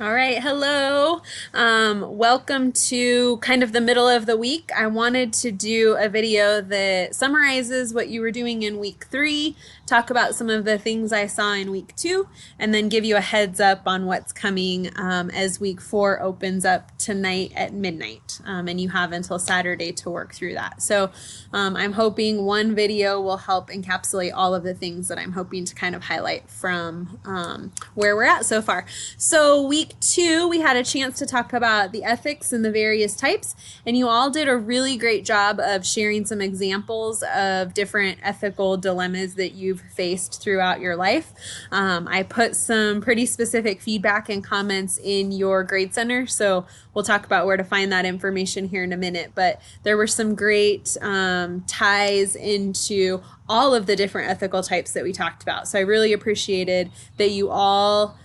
All right, hello. Welcome to kind of the middle of the week. I wanted to do a video that summarizes what you were doing in week 3, talk about some of the things I saw in week 2, and then give you a heads up on what's coming as week 4 opens up tonight at midnight. And you have until Saturday to work through that. So I'm hoping one video will help encapsulate all of the things that I'm hoping to kind of highlight from where we're at so far. So week 2, we had a chance to talk about the ethics and the various types, and you all did a really great job of sharing some examples of different ethical dilemmas that you've faced throughout your life. I put some pretty specific feedback and comments in your grade center, so we'll talk about where to find that information here in a minute, but there were some great ties into all of the different ethical types that we talked about. So I really appreciated that you all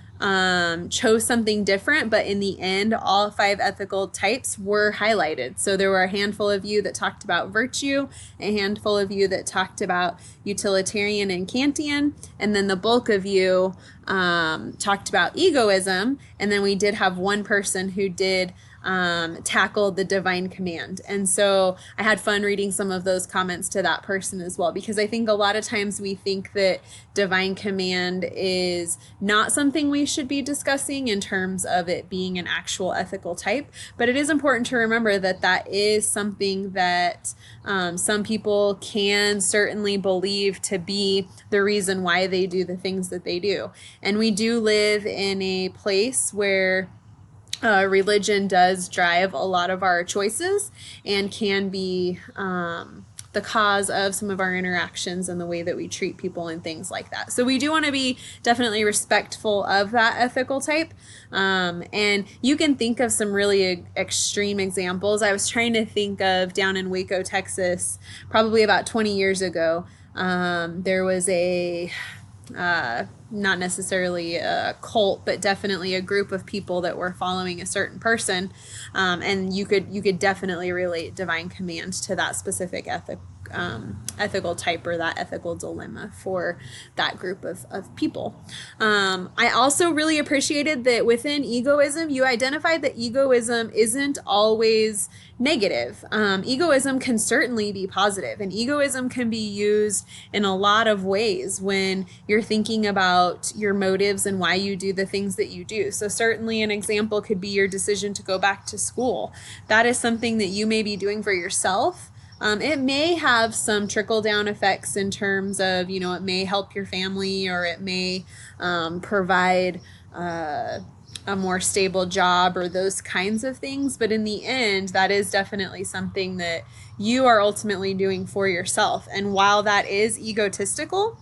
chose something different, but in the end, all 5 ethical types were highlighted. So there were a handful of you that talked about virtue, a handful of you that talked about utilitarian and Kantian, and then the bulk of you talked about egoism, and then we did have one person who did tackled the divine command. And so I had fun reading some of those comments to that person as well, because I think a lot of times we think that divine command is not something we should be discussing in terms of it being an actual ethical type. But it is important to remember that that is something that some people can certainly believe to be the reason why they do the things that they do. And we do live in a place where religion does drive a lot of our choices and can be the cause of some of our interactions and the way that we treat people and things like that. So we do want to be definitely respectful of that ethical type. And you can think of some really extreme examples. I was trying to think of down in Waco, Texas, probably about 20 years ago. There was a not necessarily a cult, but definitely a group of people that were following a certain person, and you could definitely relate divine command to that specific ethical type or that ethical dilemma for that group of people. I also really appreciated that within egoism, you identified that egoism isn't always negative. Egoism can certainly be positive, and egoism can be used in a lot of ways when you're thinking about your motives and why you do the things that you do. So certainly an example could be your decision to go back to school. That is something that you may be doing for yourself. It may have some trickle down effects in terms of, it may help your family, or it may provide a more stable job or those kinds of things. But in the end, that is definitely something that you are ultimately doing for yourself. And while that is egotistical,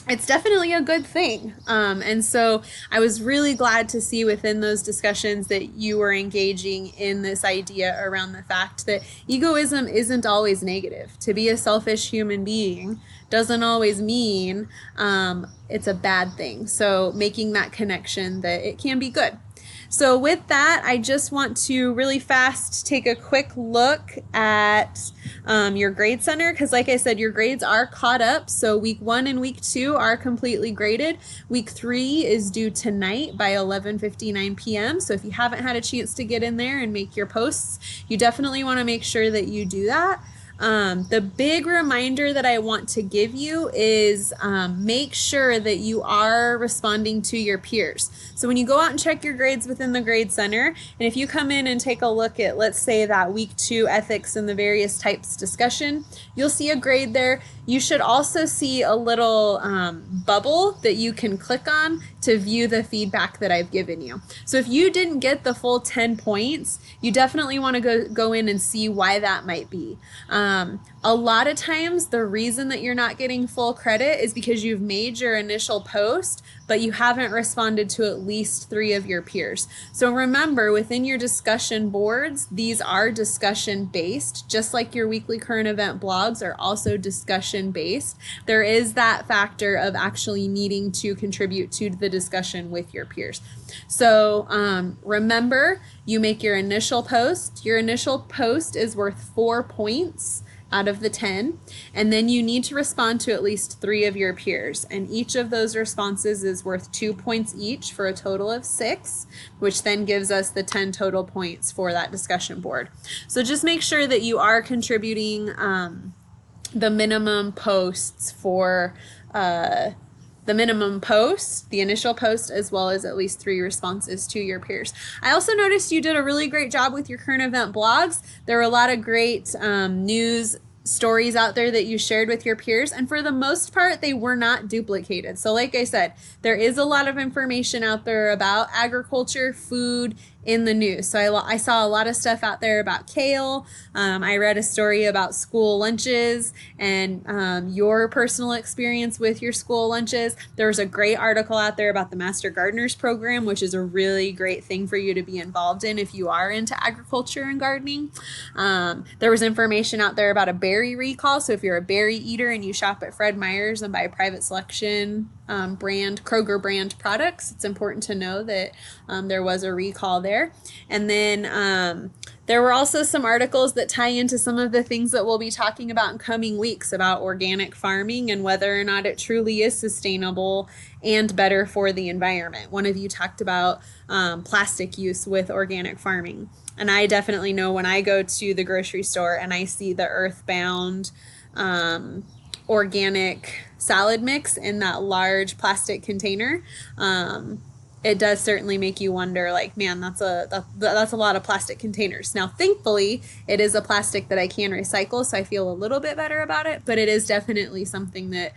it's definitely a good thing. And so I was really glad to see within those discussions that you were engaging in this idea around the fact that egoism isn't always negative. To be a selfish human being doesn't always mean it's a bad thing. So making that connection that it can be good. So with that, I just want to really fast take a quick look at your grade center, because like I said, your grades are caught up. So week 1 and week 2 are completely graded. Week 3 is due tonight by 11:59 p.m. So if you haven't had a chance to get in there and make your posts, you definitely want to make sure that you do that. The big reminder that I want to give you is make sure that you are responding to your peers. So when you go out and check your grades within the grade center, and if you come in and take a look at, let's say, that week 2 ethics and the various types discussion, you'll see a grade there. You should also see a little bubble that you can click on to view the feedback that I've given you. So if you didn't get the full 10 points, you definitely want to go in and see why that might be. A lot of times the reason that you're not getting full credit is because you've made your initial post, but you haven't responded to at least 3 of your peers. So remember, within your discussion boards, these are discussion based, just like your weekly current event blogs are also discussion based. There is that factor of actually needing to contribute to the discussion with your peers. So remember, you make your initial post. Your initial post is worth 4 points. out of the 10, and then you need to respond to at least 3 of your peers, and each of those responses is worth 2 points each for a total of 6, which then gives us the 10 total points for that discussion board. So just make sure that you are contributing the minimum posts for the minimum post, the initial post, as well as at least 3 responses to your peers. I also noticed you did a really great job with your current event blogs. There were a lot of great news stories out there that you shared with your peers, and for the most part they were not duplicated. So like I said, there is a lot of information out there about agriculture, food in the news. So I saw a lot of stuff out there about kale. I read a story about school lunches and your personal experience with your school lunches. There was a great article out there about the Master Gardeners program, which is a really great thing for you to be involved in if you are into agriculture and gardening. There was information out there about a berry recall. So if you're a berry eater and you shop at Fred Meyer's and buy Private Selection Kroger brand products, it's important to know that there was a recall there. And then there were also some articles that tie into some of the things that we'll be talking about in coming weeks about organic farming and whether or not it truly is sustainable and better for the environment. One of you talked about plastic use with organic farming. And I definitely know when I go to the grocery store and I see the Earthbound organic salad mix in that large plastic container, it does certainly make you wonder, like, man, that's a lot of plastic containers. Now, thankfully, it is a plastic that I can recycle, so I feel a little bit better about it, but it is definitely something that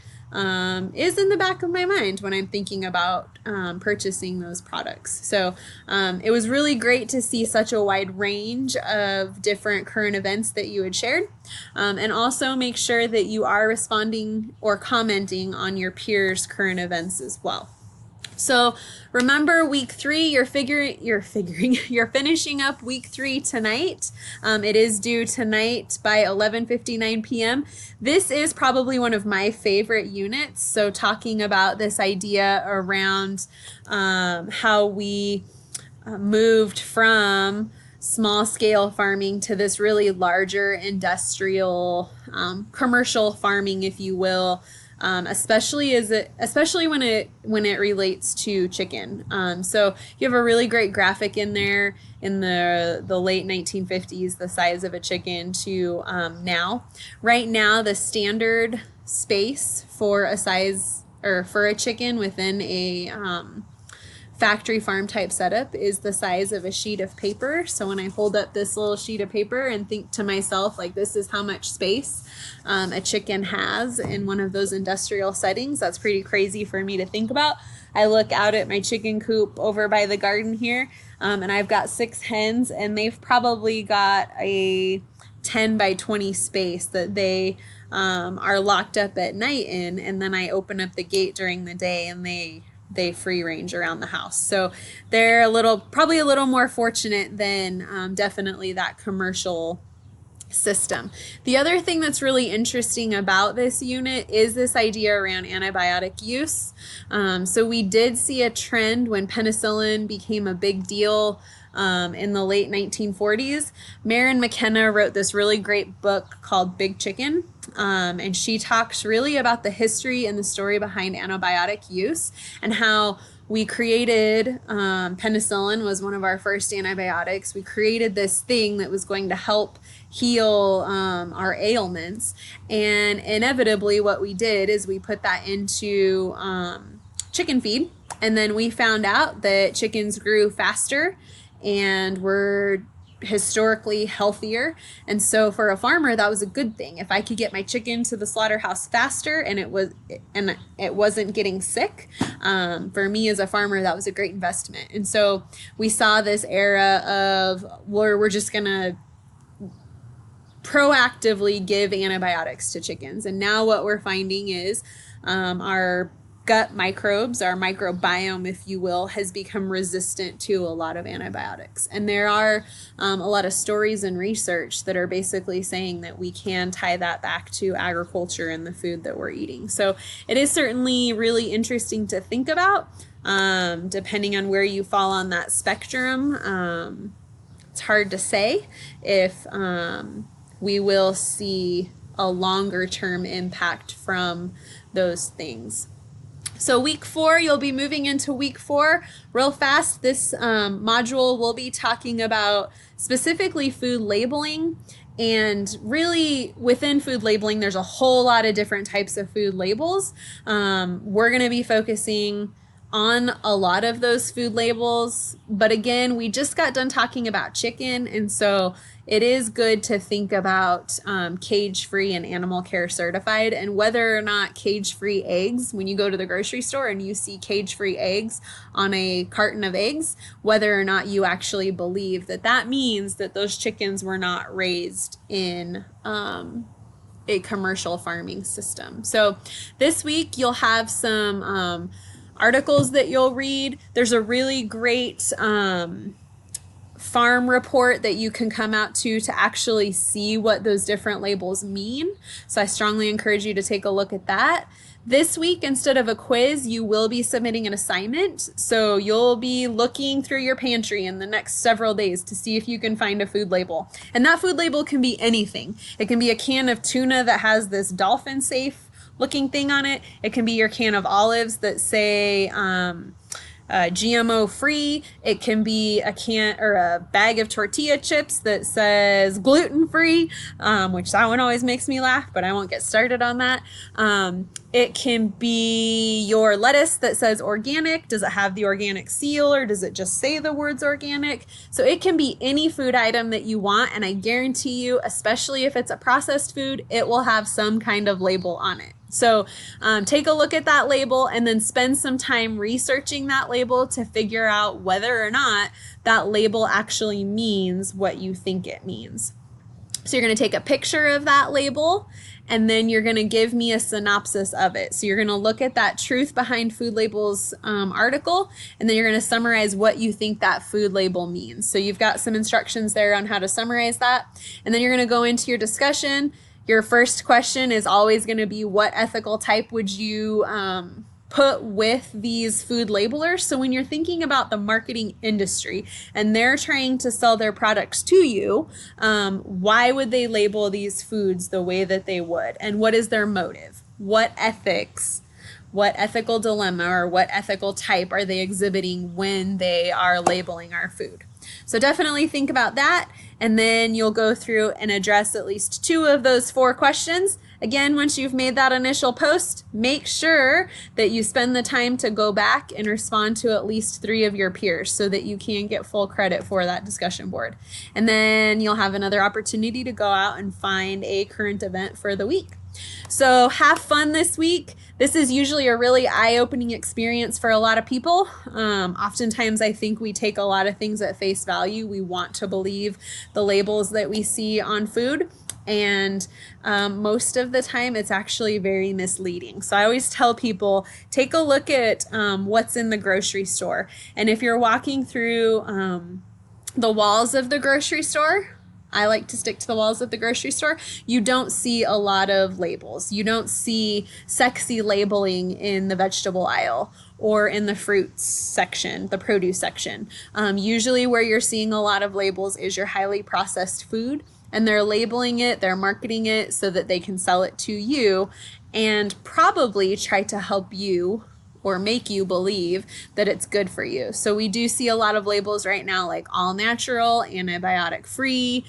is in the back of my mind when I'm thinking about purchasing those products. So it was really great to see such a wide range of different current events that you had shared. And also make sure that you are responding or commenting on your peers' current events as well. So remember, week 3, you're finishing up week 3 tonight. It is due tonight by 11:59 p.m. This is probably one of my favorite units. So talking about this idea around how we moved from small scale farming to this really larger industrial commercial farming, if you will. Especially when it relates to chicken. So you have a really great graphic in there in the late 1950s, the size of a chicken to now. Right now, the standard space for a chicken within a factory farm type setup is the size of a sheet of paper. So when I hold up this little sheet of paper and think to myself, like, this is how much space a chicken has in one of those industrial settings, that's pretty crazy for me to think about. I look out at my chicken coop over by the garden here, and I've got 6 hens, and they've probably got a 10 by 20 space that they are locked up at night in, and then I open up the gate during the day and they free range around the house. So they're probably a little more fortunate than definitely that commercial system. The other thing that's really interesting about this unit is this idea around antibiotic use. So we did see a trend when penicillin became a big deal in the late 1940s. Maren McKenna wrote this really great book called Big Chicken. And she talks really about the history and the story behind antibiotic use and how we created penicillin was one of our first antibiotics. We created this thing that was going to help heal our ailments. And inevitably what we did is we put that into chicken feed. And then we found out that chickens grew faster and were historically healthier. And so for a farmer, that was a good thing. If I could get my chicken to the slaughterhouse faster and it wasn't getting sick, for me as a farmer, that was a great investment. And so we saw this era of where we're just gonna proactively give antibiotics to chickens. And now what we're finding is our gut microbes, our microbiome, if you will, has become resistant to a lot of antibiotics. And there are a lot of stories and research that are basically saying that we can tie that back to agriculture and the food that we're eating. So it is certainly really interesting to think about, depending on where you fall on that spectrum. It's hard to say if we will see a longer term impact from those things. So week 4, you'll be moving into week 4 real fast. This module will be talking about specifically food labeling. And really within food labeling, there's a whole lot of different types of food labels. We're going to be focusing on a lot of those food labels. But again, we just got done talking about chicken. And so it is good to think about cage-free and animal care certified, and whether or not cage-free eggs, when you go to the grocery store and you see cage-free eggs on a carton of eggs, whether or not you actually believe that that means that those chickens were not raised in a commercial farming system. So this week you'll have some articles that you'll read. There's a really great farm report that you can come out to actually see what those different labels mean. So I strongly encourage you to take a look at that. This week, instead of a quiz, you will be submitting an assignment. So you'll be looking through your pantry in the next several days to see if you can find a food label. And that food label can be anything. It can be a can of tuna that has this dolphin safe looking thing on it. It can be your can of olives that say GMO free. It can be a can or a bag of tortilla chips that says gluten free, which that one always makes me laugh, but I won't get started on that. It can be your lettuce that says organic. Does it have the organic seal, or does it just say the words organic? So it can be any food item that you want, and I guarantee you, especially if it's a processed food, it will have some kind of label on it. So take a look at that label and then spend some time researching that label to figure out whether or not that label actually means what you think it means. So you're going to take a picture of that label, and then you're going to give me a synopsis of it. So you're going to look at that Truth Behind Food Labels article, and then you're going to summarize what you think that food label means. So you've got some instructions there on how to summarize that, and then you're going to go into your discussion. Your first question is always going to be, what ethical type would you put with these food labelers? So when you're thinking about the marketing industry and they're trying to sell their products to you, why would they label these foods the way that they would? And what is their motive? What ethics, what ethical dilemma, or what ethical type are they exhibiting when they are labeling our food? So definitely think about that, and then you'll go through and address at least 2 of those 4 questions. Again, once you've made that initial post, make sure that you spend the time to go back and respond to at least 3 of your peers so that you can get full credit for that discussion board. And then you'll have another opportunity to go out and find a current event for the week. So have fun this week. This is usually a really eye-opening experience for a lot of people. Oftentimes I think we take a lot of things at face value. We want to believe the labels that we see on food, and most of the time it's actually very misleading. So I always tell people, take a look at what's in the grocery store. And if you're walking through the walls of the grocery store, I like to stick to the walls of the grocery store, you don't see a lot of labels. You don't see sexy labeling in the vegetable aisle or in the fruits section, the produce section. Usually where you're seeing a lot of labels is your highly processed food, and they're labeling it, they're marketing it so that they can sell it to you and probably try to help you or make you believe that it's good for you. So we do see a lot of labels right now, like all natural, antibiotic free,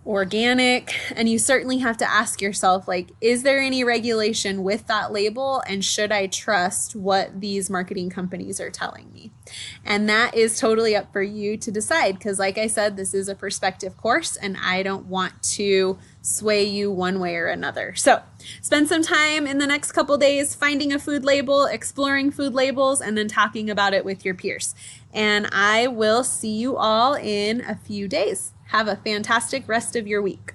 organic, and you certainly have to ask yourself, like, is there any regulation with that label, and should I trust what these marketing companies are telling me? And that is totally up for you to decide, because like I said, this is a perspective course and I don't want to sway you one way or another. So spend some time in the next couple days finding a food label, exploring food labels, and then talking about it with your peers. And I will see you all in a few days. Have a fantastic rest of your week.